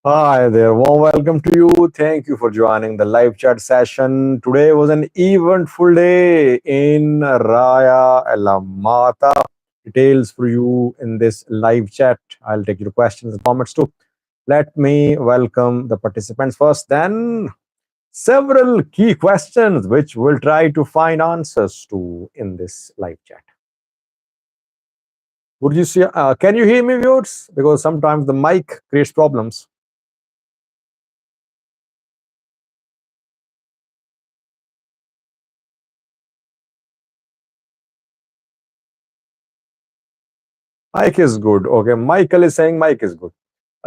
Hi there, warm welcome to you. Thank you for joining the live chat session. Today was an eventful day in Raya Alamata. Details for you in this live chat. I'll take your questions and comments too. Let me welcome the participants first, then several key questions which we'll try to find answers to in this live chat. Would you see? Can you hear me, viewers? Because sometimes the mic creates problems. Mike is good. Okay, Michael is saying Mike is good.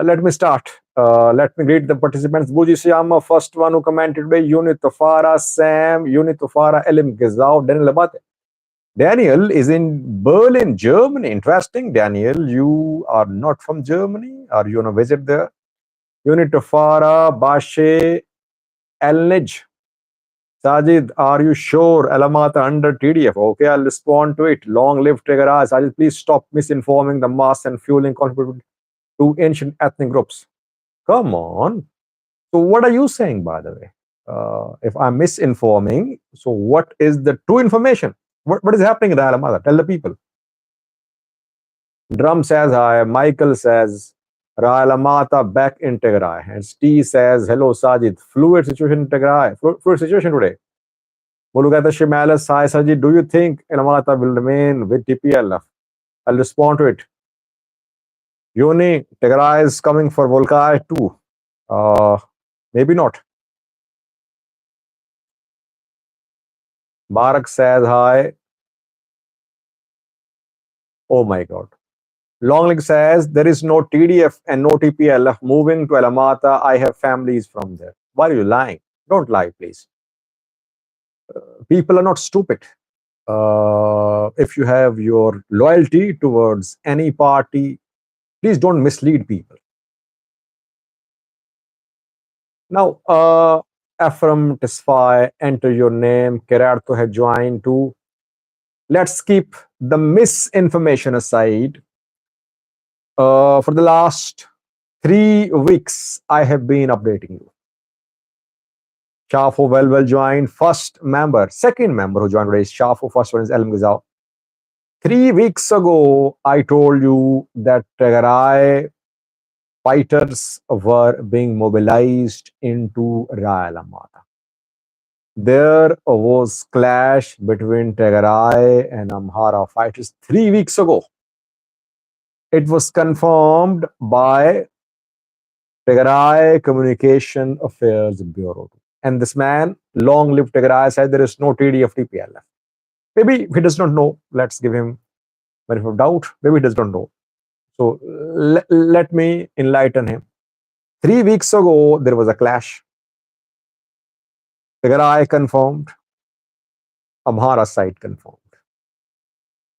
Let me start. Let me greet the participants. Buji Siyama, first one who commented today. Unit Tofara, Sam, Unit Tofara, Elim Gizau, Daniel Abate. Daniel is in Berlin, Germany. Interesting. Daniel, you are not from Germany. Are you on a visit there? Unit Tofara, Bashe, Elnij. Sajid, are you sure Alamata under TDF? Okay, I'll respond to it. Long live Trigger. Sajid, please stop misinforming the mass and fueling conflict to ancient ethnic groups. Come on. So, what are you saying, by the way? If I'm misinforming, so what is the true information? What is happening in the Alamada? Tell the people. Drum says hi. Michael says Raya Alamata back in Tigray. And T says hello, Sajid. Fluid situation in Tigray. Fluid situation today. Mulugata Shimalis, hi, Sajid. Do you think Alamata will remain with TPLF? I'll respond to it. Yoni, Tigray is coming for Welkait too. Maybe not. Barak says hi. Oh my God. Longleg says there is no TDF and no TPLF moving to Alamata. I have families from there. Why are you lying? Don't lie, please. People are not stupid. If you have your loyalty towards any party, please don't mislead people. Now, Ephraim, Tesfaye, enter your name. Kerarto has joined too. Let's keep the misinformation aside. For the last 3 weeks, I have been updating you. Shafo well joined. First member, second member who joined today is Shafo. First one is Elim Gizao. 3 weeks ago, I told you that Tigray fighters were being mobilized into Raya Alamata. There was clash between Tigray and Amhara fighters 3 weeks ago. It was confirmed by Tigray Communication Affairs Bureau. And this man, long live Tigray, said there is no TDF TPLF. Maybe he does not know. Let's give him benefit of doubt. Maybe he does not know. So let me enlighten him. 3 weeks ago, there was a clash. Tigray confirmed. Amhara side confirmed.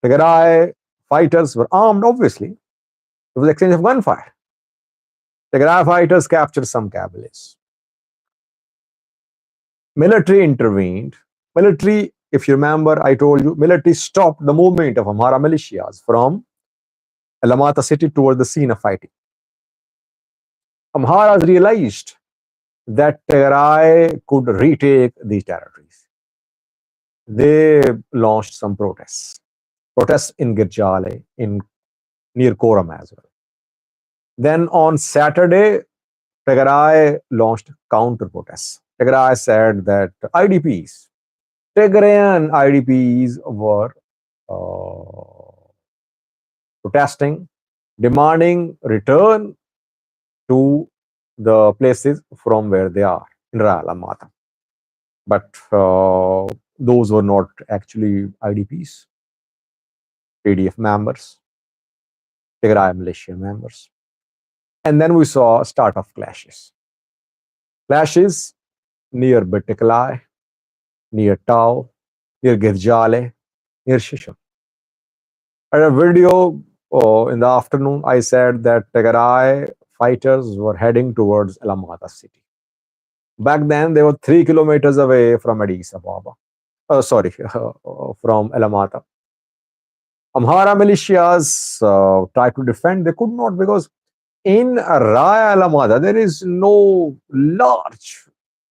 Tigray fighters were armed, obviously. There was exchange of gunfire. Tigray fighters captured some cavaliers. Military intervened. Military, if you remember, I told you, military stopped the movement of Amhara militias from Alamata city toward the scene of fighting. Amharas realized that Tigray could retake these territories. They launched some protests in Girjale, in near Koram as well. Then on Saturday, Tigray launched counter protests. Tigray said that Tigrayan IDPs were protesting, demanding return to the places from where they are in Raya Alamata. But those were not actually IDPs, PDF members, Tigray militia members. And then we saw a start of clashes. Clashes near Betiklai, near Tau, near Girjale, near Shisham. In a video in the afternoon, I said that Tigray fighters were heading towards Alamata city. Back then, they were 3 kilometers away from Addis Ababa. From Alamata. Amhara militias tried to defend. They could not because In Raya Alamata, there is no large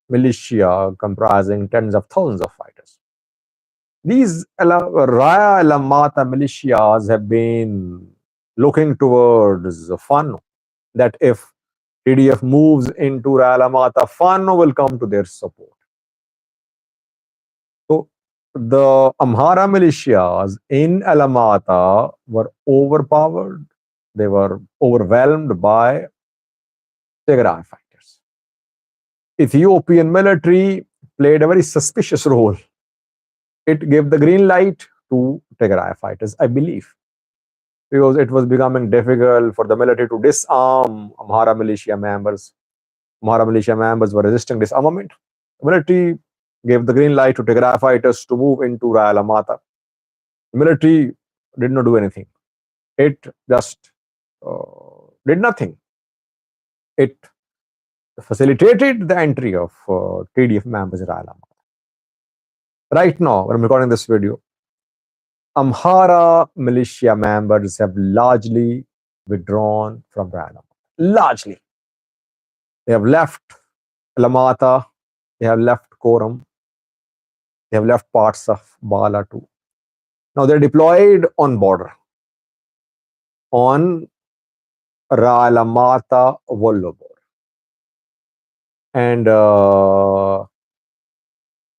militia comprising tens of thousands of fighters. These Raya Alamata militias have been looking towards Fano, that if TDF moves into Raya Alamata, Fano will come to their support. So the Amhara militias in Alamata were overpowered. They were overwhelmed by Tigray fighters. Ethiopian military played a very suspicious role. It gave the green light to Tigray fighters, I believe, because it was becoming difficult for the military to disarm Amhara militia members. Amhara militia members were resisting disarmament. The military gave the green light to Tigray fighters to move into Raya Alamata. The military did not do anything. It just did nothing. It facilitated the entry of TDF members in Raya Alamata. Right now, when I'm recording this video, Amhara militia members have largely withdrawn from Raya Alamata. Largely. They have left Alamata, they have left Koram, they have left parts of Bala too. Now they're deployed on border, on Raya Alamata Vollo border. And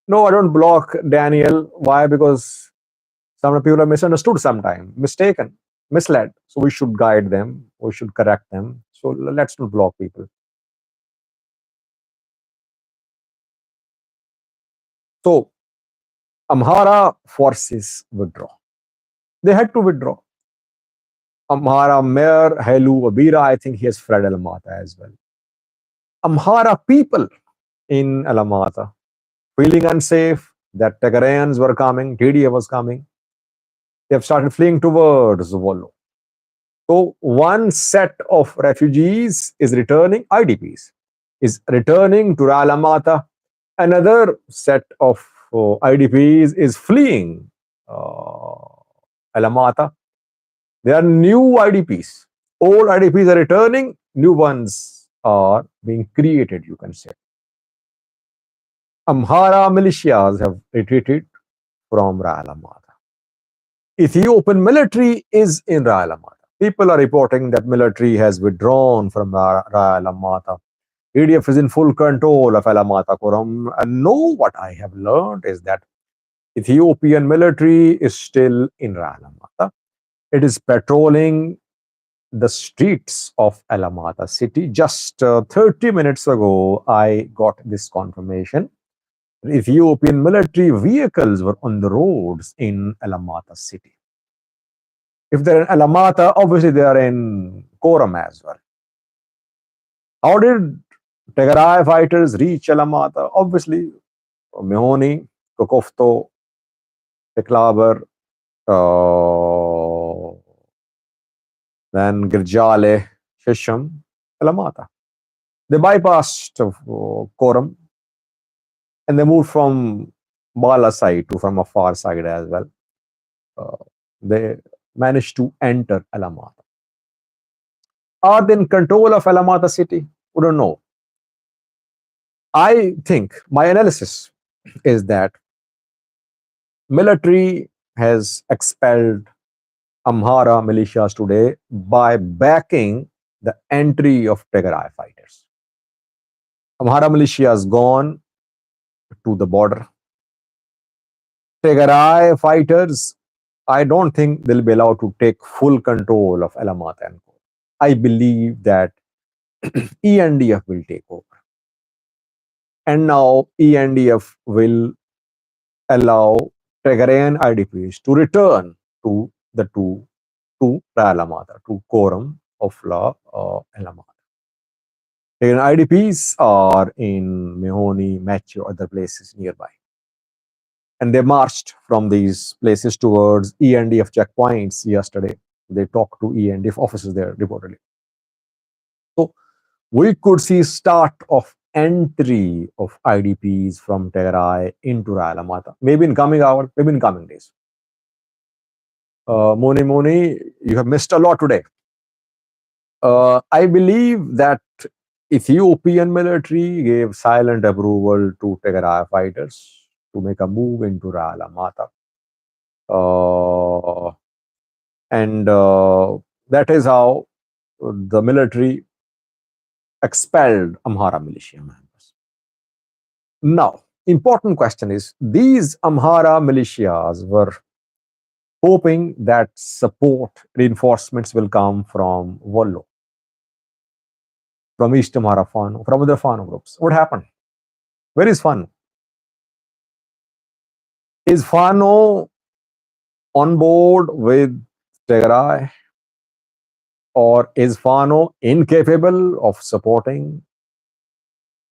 no, I don't block Daniel. Why? Because some people are misunderstood sometimes, mistaken, misled. So we should guide them, we should correct them. So let's not block people. So Amhara forces withdraw. They had to withdraw. Amhara Mayor Helu Abira, I think he has fled Alamata as well. Amhara people in Alamata, feeling unsafe that Tigrayans were coming, TDA was coming, they have started fleeing towards Wollo. So one set of refugees is returning, IDPs, is returning to Alamata. Another set of IDPs is fleeing Alamata. There are new IDPs. Old IDPs are returning, new ones are being created, you can say. Amhara militias have retreated from Raya Alamata. Ethiopian military is in Raya Alamata. People are reporting that military has withdrawn from Raya Alamata. EDF is in full control of Alamata Koram. And no, what I have learned is that Ethiopian military is still in Raya Alamata. It is patrolling the streets of Alamata city. Just 30 minutes ago, I got this confirmation. Ethiopian military vehicles were on the roads in Alamata city. If they're in Alamata, obviously they are in Koram as well. How did Tigray fighters reach Alamata? Obviously, Mehoni, Kokofto, Teklaber, then Girjale, Shisham, Alamata. They bypassed Koram and they moved from Bala side to from a far side as well. They managed to enter Alamata. Are they in control of Alamata city? We don't know. I think my analysis is that military has expelled Amhara militias today by backing the entry of Tigray fighters. Amhara militia has gone to the border. Tigray fighters, I don't think they'll be allowed to take full control of Alamata and Kor. I believe that ENDF will take over. And now ENDF will allow Tigrayan IDPs to return to the to Raya Alamata, to Koram of La Alamata. Tigrayan IDPs are in Mehoni, Macho, other places nearby. And they marched from these places towards ENDF checkpoints yesterday. They talked to ENDF officers there reportedly. So we could see start of entry of IDPs from Tigray into Raya Alamata, maybe in coming hours, maybe in coming days. Moni, you have missed a lot today. I believe that Ethiopian military gave silent approval to Tigray fighters to make a move into Raya Alamata. And that is how the military expelled Amhara militia members. Now, important question is these Amhara militias were hoping that support reinforcements will come from Wollo, from East Amhara Fano, from other Fano groups. What happened? Where is Fano? Is Fano on board with Tigray, or is Fano incapable of supporting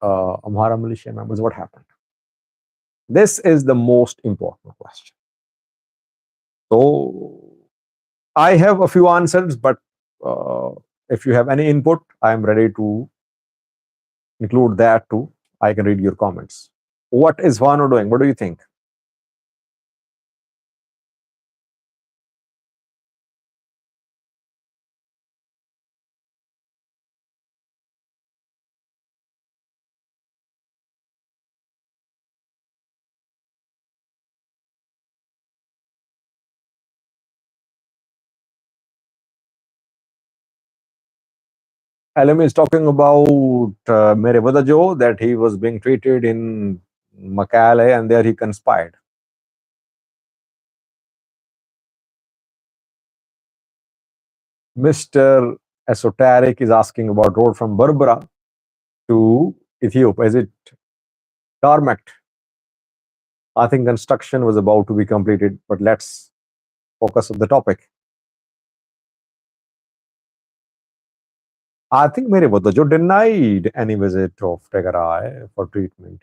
Amhara militia members? What happened? This is the most important question. So I have a few answers, but uh, if you have any input, I am ready to include that too. I can read your comments. What is Fano doing? What do you think? Alam is talking about Mere Badajo, that he was being treated in Makale and there he conspired. Mr. Esoteric is asking about road from Berbera to Ethiopia. Is it tarmacked? I think construction was about to be completed, but let's focus on the topic. I think Mere Badajo denied any visit of Tegarai for treatment.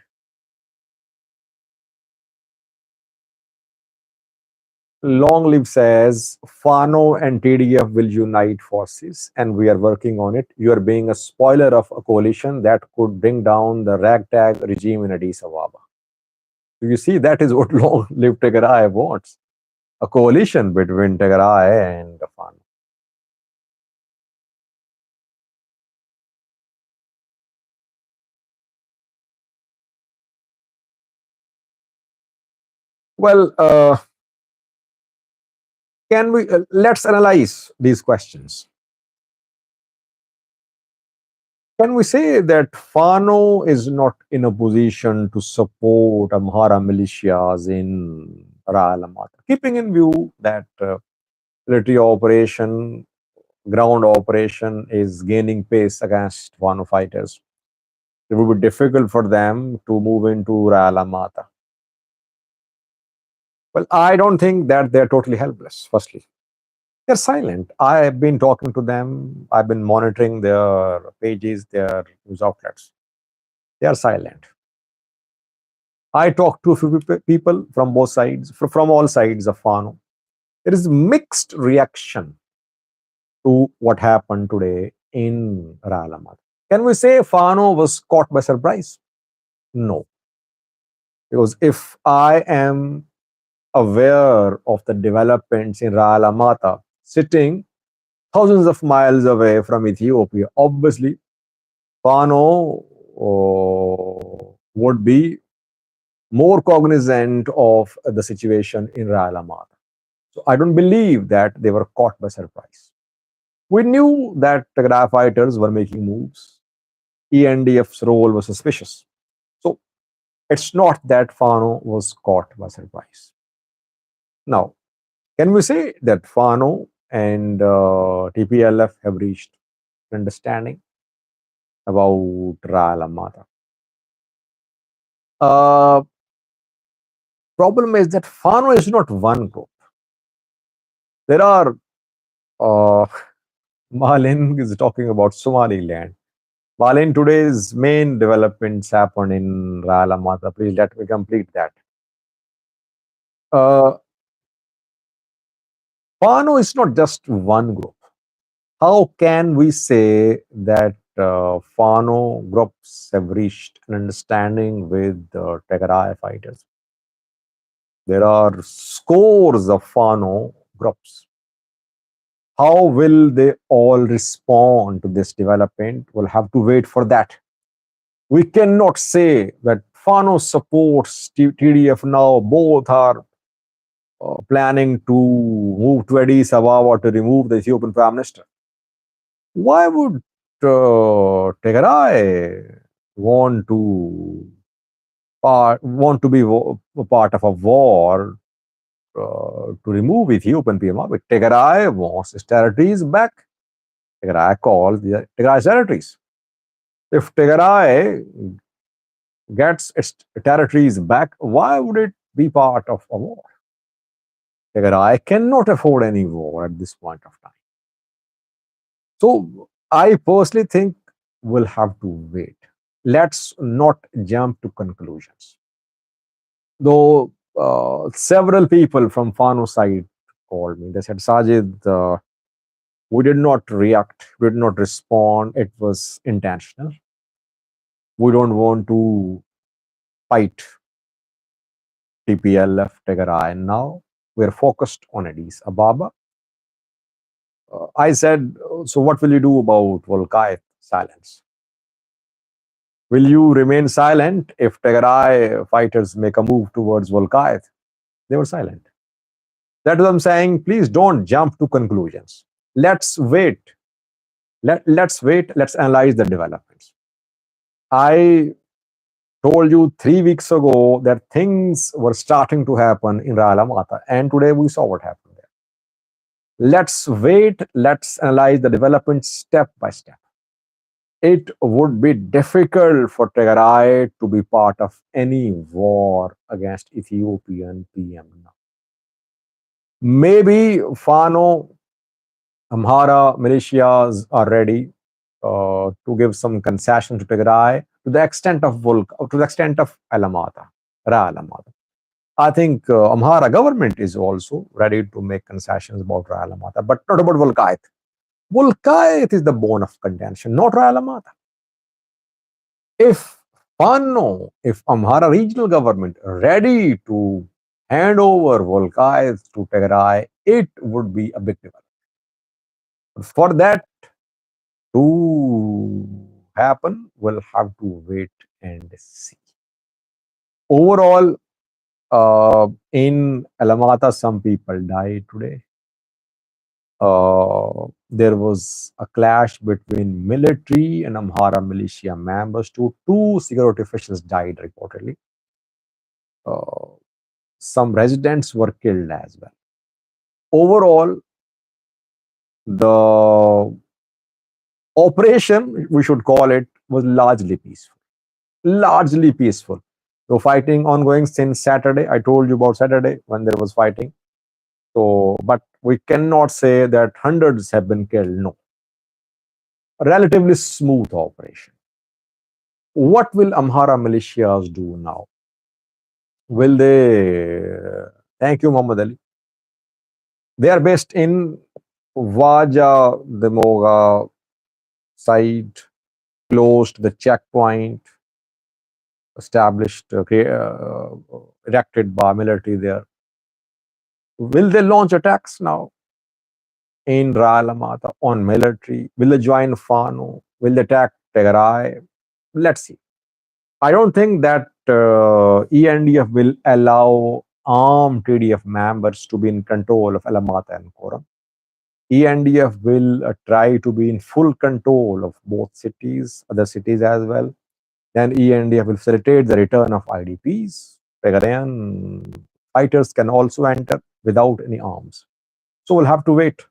Long Live says Fano and TDF will unite forces and we are working on it. You are being a spoiler of a coalition that could bring down the ragtag regime in Addis Ababa. So you see, that is what Long Live Tigray wants, a coalition between Tigray and the Fano. Well, can we let's analyze these questions. Can we say that Fano is not in a position to support Amhara militias in Raya Alamata, keeping in view that military operation, ground operation is gaining pace against Fano fighters? It would be difficult for them to move into Raya Alamata. Well, I don't think that they're totally helpless, firstly. They're silent. I've been talking to them. I've been monitoring their pages, their news outlets. They are silent. I talked to a few people from both sides, from all sides of Fano. There is mixed reaction to what happened today in Raya. Can we say Fano was caught by surprise? No. Because if I am aware of the developments in Raya Alamata, sitting thousands of miles away from Ethiopia, obviously Fano would be more cognizant of the situation in Raya Alamata. So I don't believe that they were caught by surprise. We knew that Tigray fighters were making moves. ENDF's role was suspicious. So it's not that Fano was caught by surprise. Now, can we say that Fano and TPLF have reached understanding about Raya Alamata? Uh, Problem is that Fano is not one group. There are uh, Malin is talking about Somaliland. Malin, today's main developments happen in Raya Alamata. Please let me complete that. Fano is not just one group. How can we say that Fano groups have reached an understanding with the Tigray fighters? There are scores of Fano groups. How will they all respond to this development? We'll have to wait for that. We cannot say that Fano supports TDF now. Both are planning to move to Addis Ababa to remove the Ethiopian Prime Minister. Why would Tigray want to be part of a war to remove Ethiopian PM? But Tigray wants its territories back. Tigray calls the Tigray territories. If Tigray gets its territories back, why would it be part of a war? Tigray cannot afford any war at this point of time. So I personally think we'll have to wait. Let's not jump to conclusions. Though several people from Fano side called me, they said, Sajid, we did not react, we did not respond. It was intentional. We don't want to fight TPLF, Tigray now. We're focused on Addis Ababa. I said, so what will you do about Welkait? Silence. Will you remain silent if Tigray fighters make a move towards Welkait? They were silent. That is what I'm saying. Please don't jump to conclusions. Let's wait. Let's wait. Let's analyze the developments. I told you 3 weeks ago that things were starting to happen in Raya Alamata, and today we saw what happened there. Let's wait. Let's analyze the developments step by step. It would be difficult for Tigray to be part of any war against Ethiopian PM now. Maybe Fano, Amhara militias are ready to give some concession to Tigray to the extent of Alamata, Raya Alamata. I think Amhara government is also ready to make concessions about Raya Alamata, but not about Welkait. Welkait is the bone of contention, not Raya Alamata. If Fano, if Amhara regional government ready to hand over Welkait to Tigray, it would be a big development. For that to happen, we'll have to wait and see. Overall, in Alamata, some people died today. There was a clash between military and Amhara militia members. Two security officials died reportedly. Some residents were killed as well. Overall, the operation, we should call it, was largely peaceful. Largely peaceful. So fighting ongoing since Saturday. I told you about Saturday when there was fighting. So, but we cannot say that hundreds have been killed. No. A relatively smooth operation. What will Amhara militias do now? Will they? Thank you, Muhammad Ali. They are based in Vaja, the Moga side, close to the checkpoint established, erected by military there. Will they launch attacks now in Raya Alamata on military? Will they join Fano? Will they attack Tigray? Let's see. I don't think that ENDF will allow armed TDF members to be in control of Alamata and Koram. ENDF will try to be in full control of both cities, other cities as well. Then ENDF will facilitate the return of IDPs. Tigrayan fighters can also enter without any arms. So we'll have to wait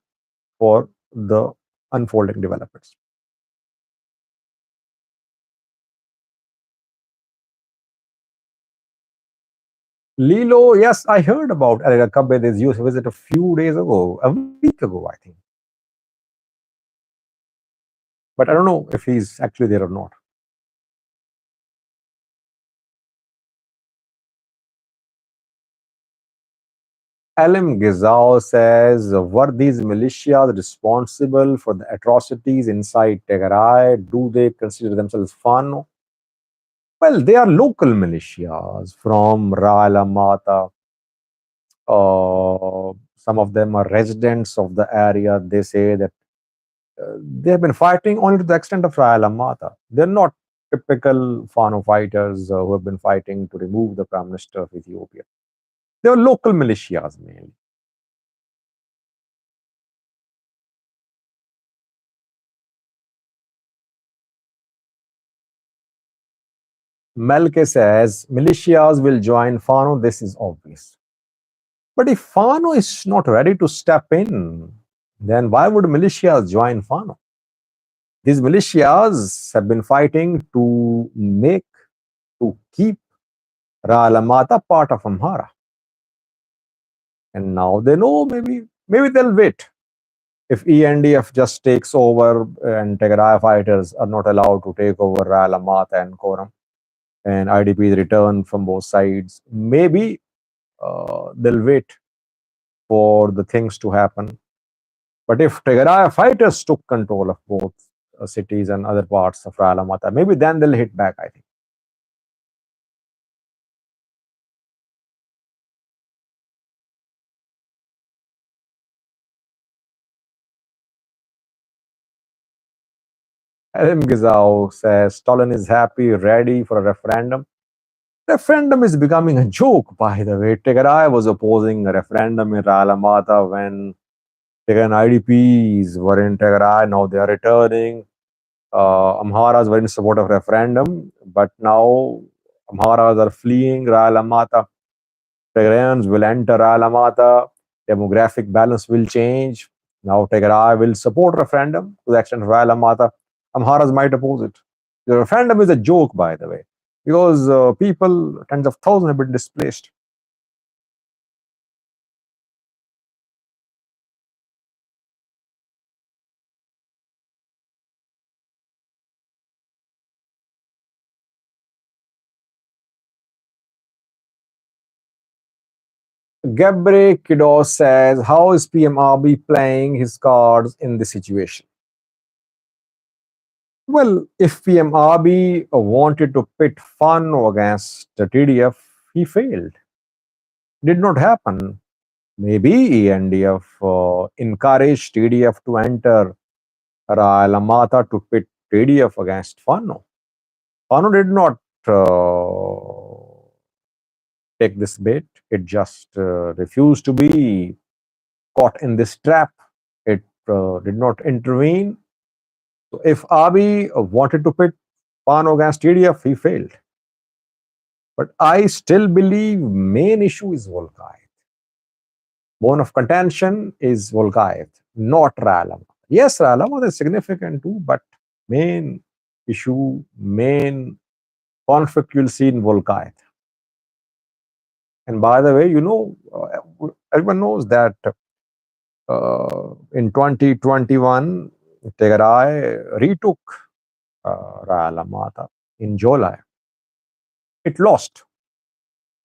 for the unfolding developments. Lilo, yes, I heard about Ariga Kabede's US visit a few days ago, a week ago, I think. But I don't know if he's actually there or not. Alim Gizao says, were these militias responsible for the atrocities inside Tigray? Do they consider themselves Fano? Well, they are local militias from Raya Alamata. some of them are residents of the area. They say that they have been fighting only to the extent of Raya Alamata. They're not typical Fano fighters who have been fighting to remove the Prime Minister of Ethiopia. They were local militias mainly. Melke says militias will join Fano. This is obvious. But if Fano is not ready to step in, then why would militias join Fano? These militias have been fighting to keep Raya Alamata part of Amhara. And now they know maybe they'll wait. If ENDF just takes over and Tigray fighters are not allowed to take over Raya Alamata and Koram, and IDPs return from both sides, maybe they'll wait for the things to happen. But if Tigray fighters took control of both cities and other parts of Raya Alamata, maybe then they'll hit back, I think. Elim Gizao says Stalin is happy, ready for a referendum. Referendum is becoming a joke, by the way. Tigray was opposing a referendum in Raya Alamata when Tigray IDPs were in Tigray. Now they are returning. Amharas were in support of referendum, but now Amharas are fleeing Raya Alamata. Tigrayans will enter Raya Alamata. Demographic balance will change. Now Tigray will support referendum to the extent of Raya Alamata. Amharas might oppose it. The referendum is a joke, by the way, because people, tens of thousands, have been displaced. Gabriel Kido says, how is PMRB playing his cards in this situation? Well, if PMRB wanted to pit Fano against the TDF, he failed. Did not happen. Maybe ENDF encouraged TDF to enter Raya Alamata to pit TDF against Fano. Fano did not take this bait. It just refused to be caught in this trap. It did not intervene. So if Abi wanted to pit Fano against TDF, he failed. But I still believe main issue is Welkait. Bone of contention is Welkait, not Raya Alamata. Yes, Raya Alamata is significant too, but main issue, main conflict you'll see in Welkait. And by the way, everyone knows that in 2021, Tigray retook Raya Alamata in July. It lost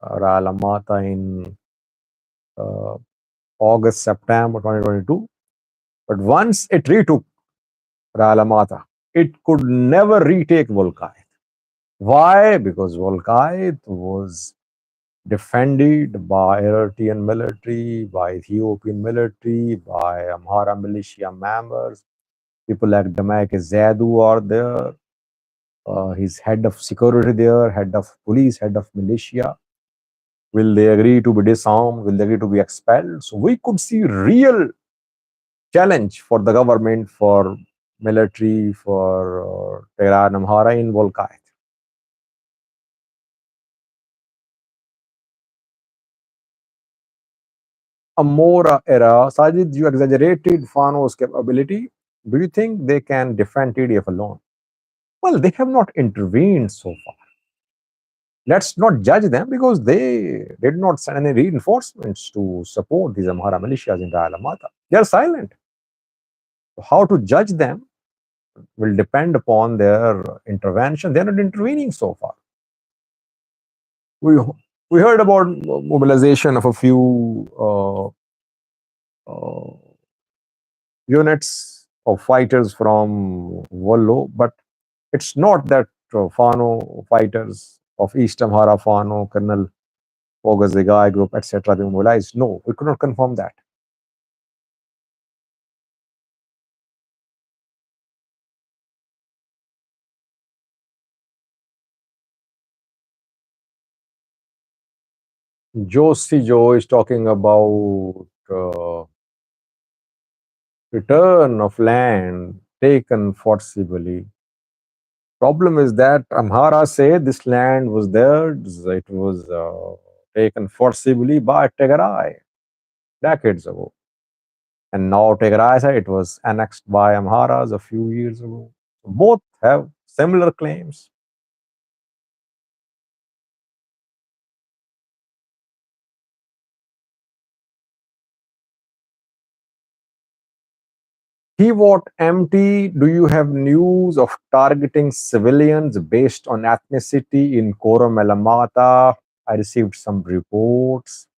Raya Alamata in uh, August, September 2022. But once it retook Raya Alamata, it could never retake Welkait. Why? Because Welkait was defended by Eritrean military, by Ethiopian military, by Amhara militia members. People like Damak Zadu are there. He's head of security there, head of police, head of militia. Will they agree to be disarmed? Will they agree to be expelled? So we could see real challenge for the government, for military, for Tigray and Amhara in Welkait. Amora era, Sajid, you exaggerated Fano's capability. Do you think they can defend TDF alone? Well, they have not intervened so far. Let's not judge them because they did not send any reinforcements to support these Amhara militias in Raya Alamata. They are silent. How to judge them will depend upon their intervention. They're not intervening so far. We we heard about mobilization of a few uh, units of fighters from Wallo, but it's not that Fano fighters of East Amhara, Fano, Colonel Ogazigai group, etc., they mobilized. No, we could not confirm that. Josie Joe is talking about return of land taken forcibly. Problem is that Amhara say this land was theirs. It was taken forcibly by Tegarai decades ago. And now Tegarai say it was annexed by Amharas a few years ago. Both have similar claims. What empty, do you have news of targeting civilians based on ethnicity in Raya Alamata? I received some reports.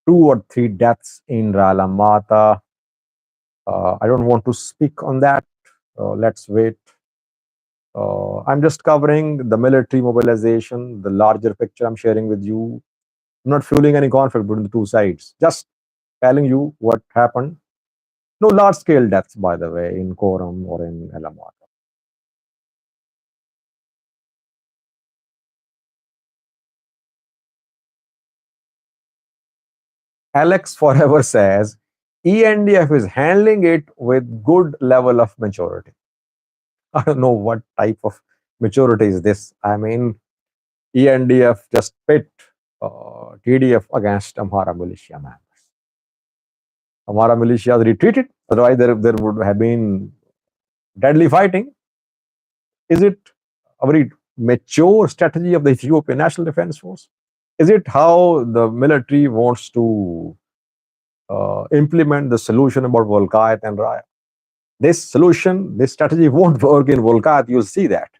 2 or 3 deaths in Raya Alamata. I don't want to speak on that. Let's wait. I'm just covering the military mobilization, the larger picture I'm sharing with you. I'm not fueling any conflict between the two sides. Just telling you what happened. No large scale deaths, by the way, in Koram or in Alamata. Alex Forever says ENDF is handling it with good level of maturity. I don't know what type of maturity is this. I mean, ENDF just pit TDF against Amhara militia members. Amhara militia has retreated. Otherwise, there would have been deadly fighting. Is it a very mature strategy of the Ethiopian National Defense Force? Is it how the military wants to implement the solution about Welkait and Raya? This solution, this strategy won't work in Welkait. You'll see that.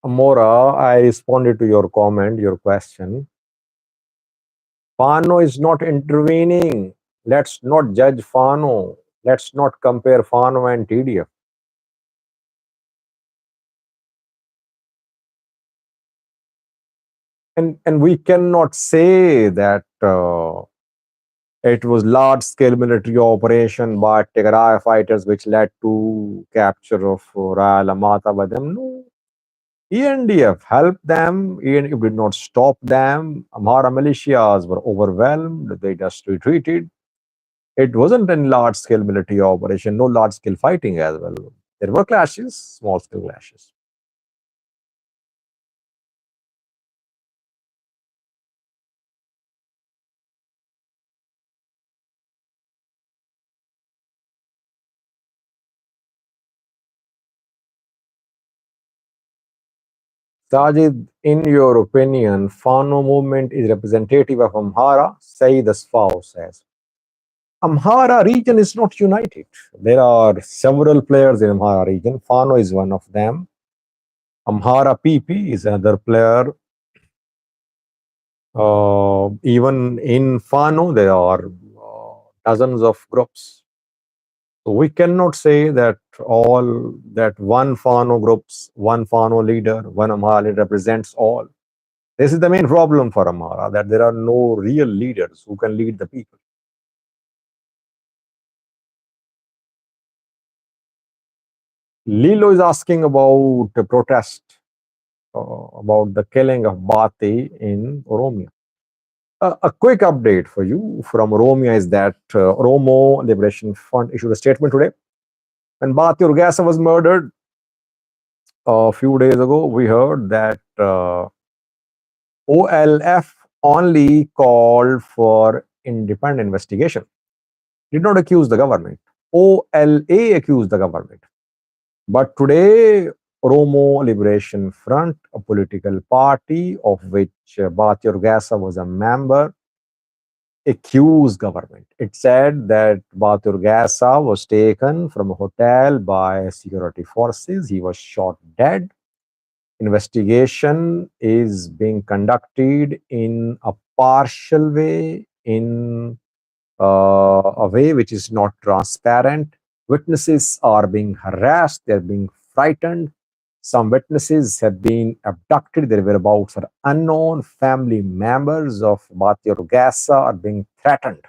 Mora, I responded to your comment, your question. Fano is not intervening. Let's not judge Fano. Let's not compare Fano and TDF. And we cannot say that it was large scale military operation by Tigray fighters which led to capture of Raya Alamata by them. No. ENDF helped them. ENDF did not stop them. Amhara militias were overwhelmed. They just retreated. It wasn't a large scale military operation, no large scale fighting as well. There were clashes, small scale clashes. Sajid, in your opinion, Fano movement is representative of Amhara? Saeed Asfao says. Amhara region is not united. There are several players in Amhara region. Fano is one of them. Amhara PP is another player. Even in Fano, there are dozens of groups. So we cannot say that one Fano groups, one Fano leader, one Amhara leader represents all. This is the main problem for Amhara, that there are no real leaders who can lead the people. Lilo is asking about a protest about the killing of Battee in Oromia. A quick update for you from Oromia is that Oromo Liberation Front issued a statement today. When Battee Urgesa was murdered a few days ago, we heard that OLF only called for independent investigation, did not accuse the government. OLA accused the government. But today, Oromo Liberation Front, a political party of which Battee Urgesa was a member, accused government. It said that Battee Urgesa was taken from a hotel by security forces. He was shot dead. Investigation is being conducted in a partial way, in a way which is not transparent. Witnesses are being harassed, they're being frightened. Some witnesses have been abducted. Their whereabouts are unknown. Family members of Battee Urgesa are being threatened.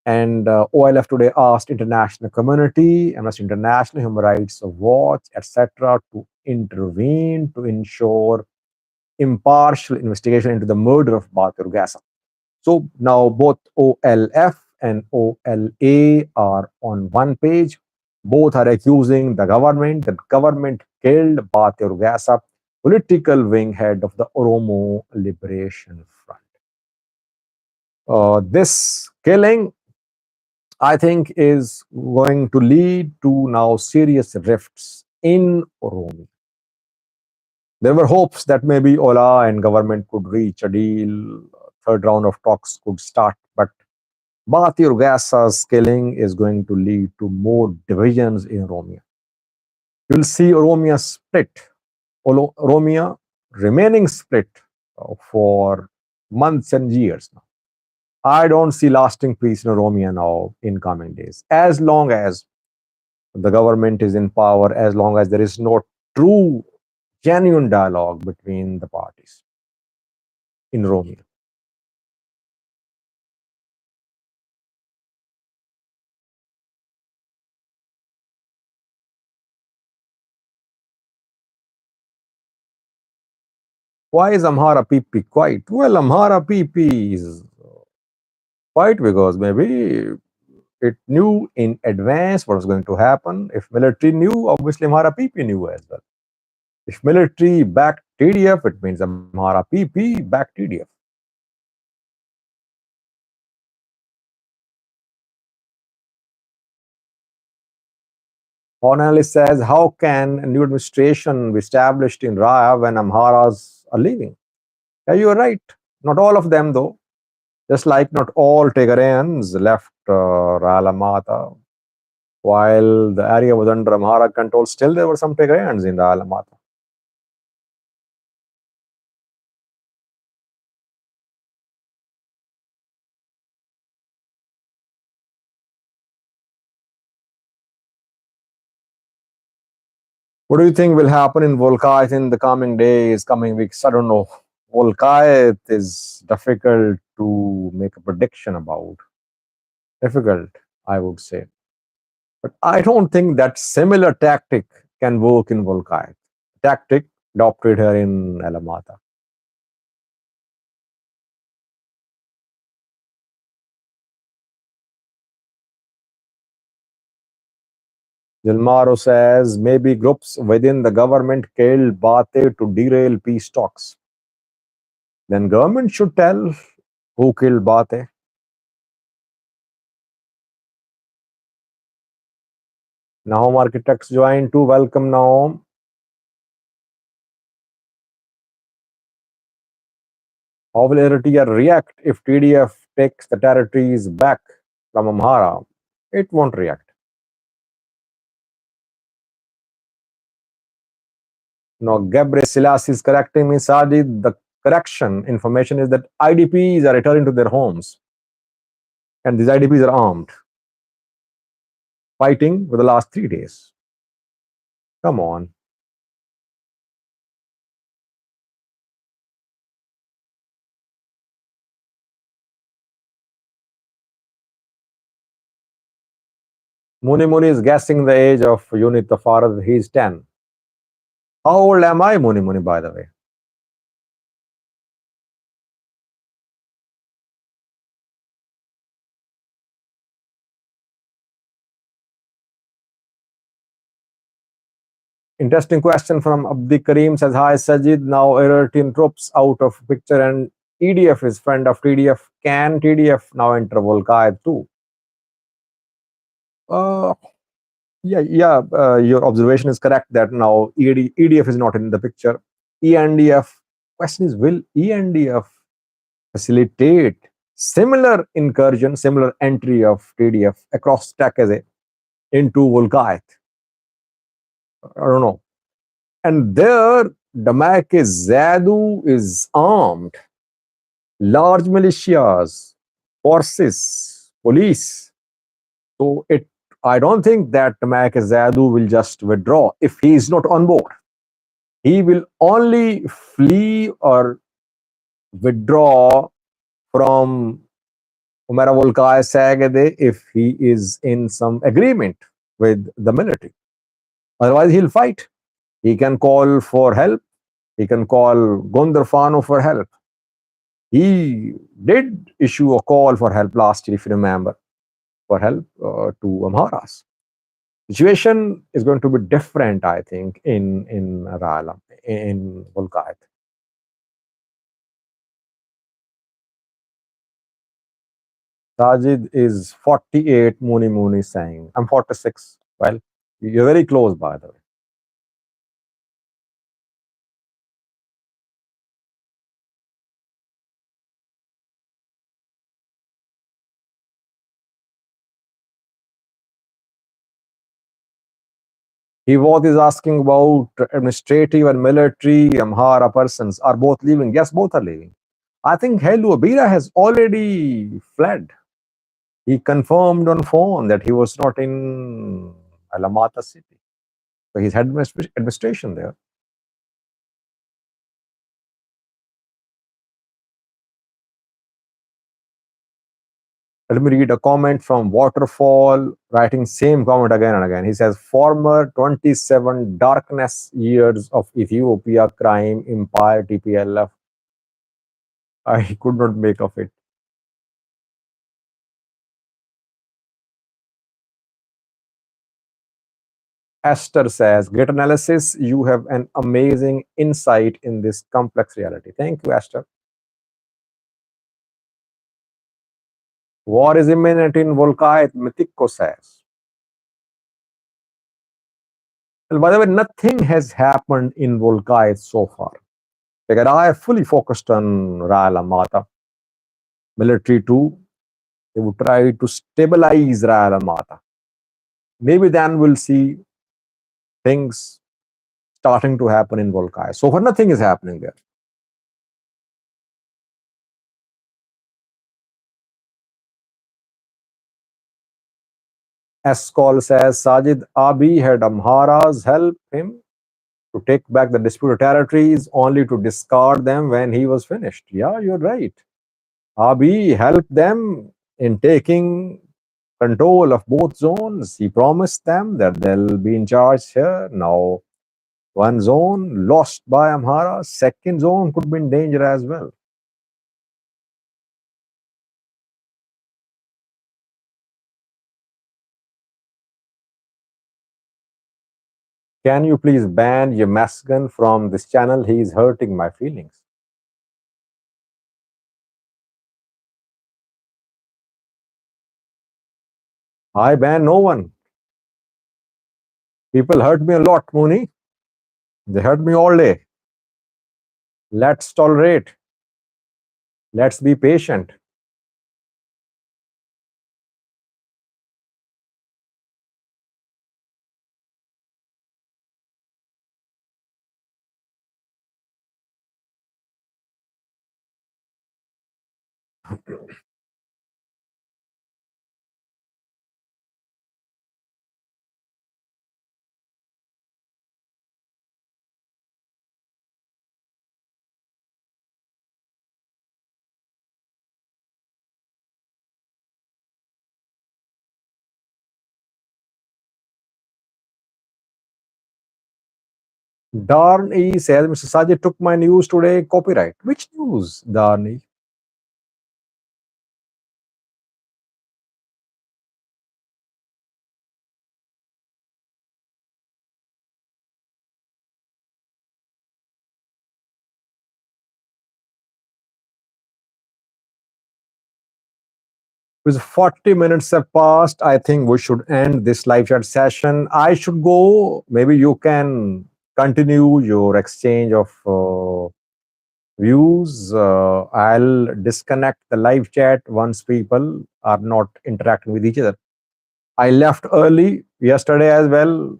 And OLF today asked international community, Amnesty International, Human Rights Watch, etc., to intervene to ensure impartial investigation into the murder of Battee Urgesa. So now both OLF and OLA are on one page. Both are accusing the government that government killed Battee Urgesa, political wing head of the Oromo Liberation Front. This killing, I think, is going to lead to now serious rifts in Oromia. There were hopes that maybe Ola and government could reach a deal, third round of talks could start, but Battee Urgesa's killing is going to lead to more divisions in Oromia. You will see Oromia split, Oromia remaining split for months and years now. I don't see lasting peace in Oromia now in coming days. As long as the government is in power, as long as there is no true, genuine dialogue between the parties in Oromia. Why is Amhara PP quiet? Well, Amhara PP is quiet because maybe it knew in advance what was going to happen. If military knew, obviously Amhara PP knew as well. If military backed TDF, it means Amhara PP backed TDF. One analyst says, how can a new administration be established in Raya when Amharas are leaving? Yeah, you are right. Not all of them, though. Just like not all Tigrayans left Raya Alamata. While the area was under Amhara control, still there were some Tigrayans in Raya Alamata. What do you think will happen in Welkait in the coming days, coming weeks? I don't know. Welkait is difficult to make a prediction about. Difficult, I would say. But I don't think that similar tactic can work in Welkait. Tactic adopted here in Alamata. Gilmaro says maybe groups within the government killed Bate to derail peace talks. Then government should tell who killed Bate. Nahom Architects joined to welcome Nahom. How will Eritrea react if TDF takes the territories back from Amhara? It won't react. No, Gebre Selassie is correcting me, Sajid. The correction information is that IDPs are returning to their homes. And these IDPs are armed, fighting for the last 3 days. Come on. Muni Muni is guessing the age of Unit Tafarad. He's 10. How old am I, Muni Muni, by the way? Interesting question from Abdi Karim says, hi Sajid, now Eritrean troops out of picture and EDF is friend of TDF. Can TDF now enter Volkaiv too? Uh, your observation is correct that now EDF is not in the picture. ENDF, question is, will ENDF facilitate similar incursion, similar entry of TDF across Takeze into Volkait? I don't know. And there, Damascus Zadu is armed, large militias, forces, police. So I don't think that Damascus Zadu will just withdraw if he is not on board. He will only flee or withdraw from Umara Volkai Sagade if he is in some agreement with the military. Otherwise, he'll fight. He can call for help. He can call Gondar Fano for help. He did issue a call for help last year, if you remember, for help to Amharas. Situation is going to be different, I think, in Raya, in Welkait. Sajid is 48, Muni Muni saying. I'm 46. Well, you're very close, by the way. He was is asking about administrative and military Amhara persons are both leaving. Yes, both are leaving. I think Helu Abira has already fled. He confirmed on phone that he was not in Alamata city. So he's had administration there. Let me read a comment from Waterfall, writing same comment again and again. He says, former 27 darkness years of Ethiopia crime empire TPLF. I could not make of it. Esther says, great analysis. You have an amazing insight in this complex reality. Thank you, Esther. War is imminent in Volkait, Mythikko says. Well, by the way, nothing has happened in Volkait so far. Because I have fully focused on Raya Alamata. Military too. They would try to stabilize Raya Alamata. Maybe then we'll see things starting to happen in Volkait. So far, nothing is happening there. Escol says Sajid Abi had Amharas help him to take back the disputed territories only to discard them when he was finished. Yeah, you're right. Abi helped them in taking control of both zones. He promised them that they'll be in charge here. Now, one zone lost by Amhara, second zone could be in danger as well. Can you please ban Yamasgan from this channel? He is hurting my feelings. I ban no one. People hurt me a lot, Mooney. They hurt me all day. Let's tolerate. Let's be patient. Darn E says, Mr. Sajid took my news today. Copyright. Which news, Darn E? With 40 minutes have passed, I think we should end this live chat session. I should go. Maybe you can continue your exchange of views. I'll disconnect the live chat once people are not interacting with each other. I left early yesterday as well.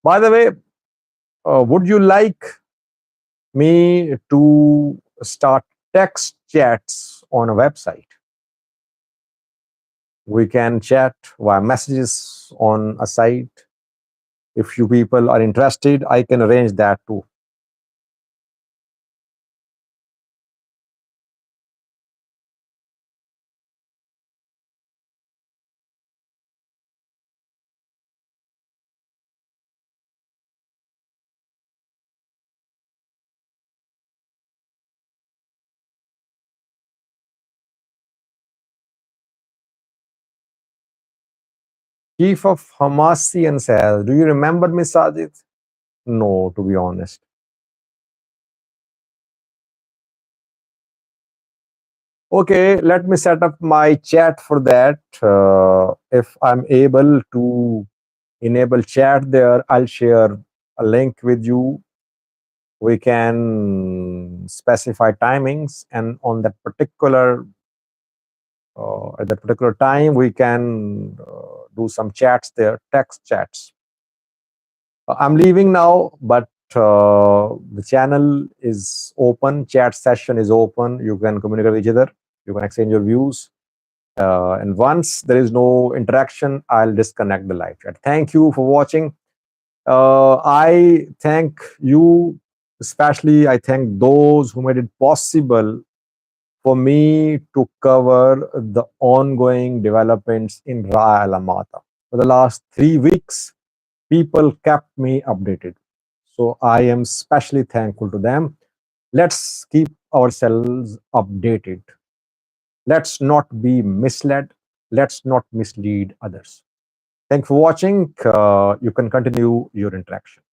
By the way, would you like me to start text chats on a website? We can chat via messages on a site. If you people are interested, I can arrange that too. Chief of Hamasian says, do you remember me, Sajid? No, to be honest. Okay, let me set up my chat for that. If I'm able to enable chat there, I'll share a link with you. We can specify timings, and on that particular at that particular time, we can do some chats there, text chats. I'm leaving now, but the channel is open, chat session is open. You can communicate with each other, you can exchange your views. And once there is no interaction, I'll disconnect the live chat. Thank you for watching. I thank you, especially I thank those who made it possible for me to cover the ongoing developments in Raya Alamata. For the last 3 weeks, people kept me updated. So I am especially thankful to them. Let's keep ourselves updated. Let's not be misled. Let's not mislead others. Thanks for watching. You can continue your interaction.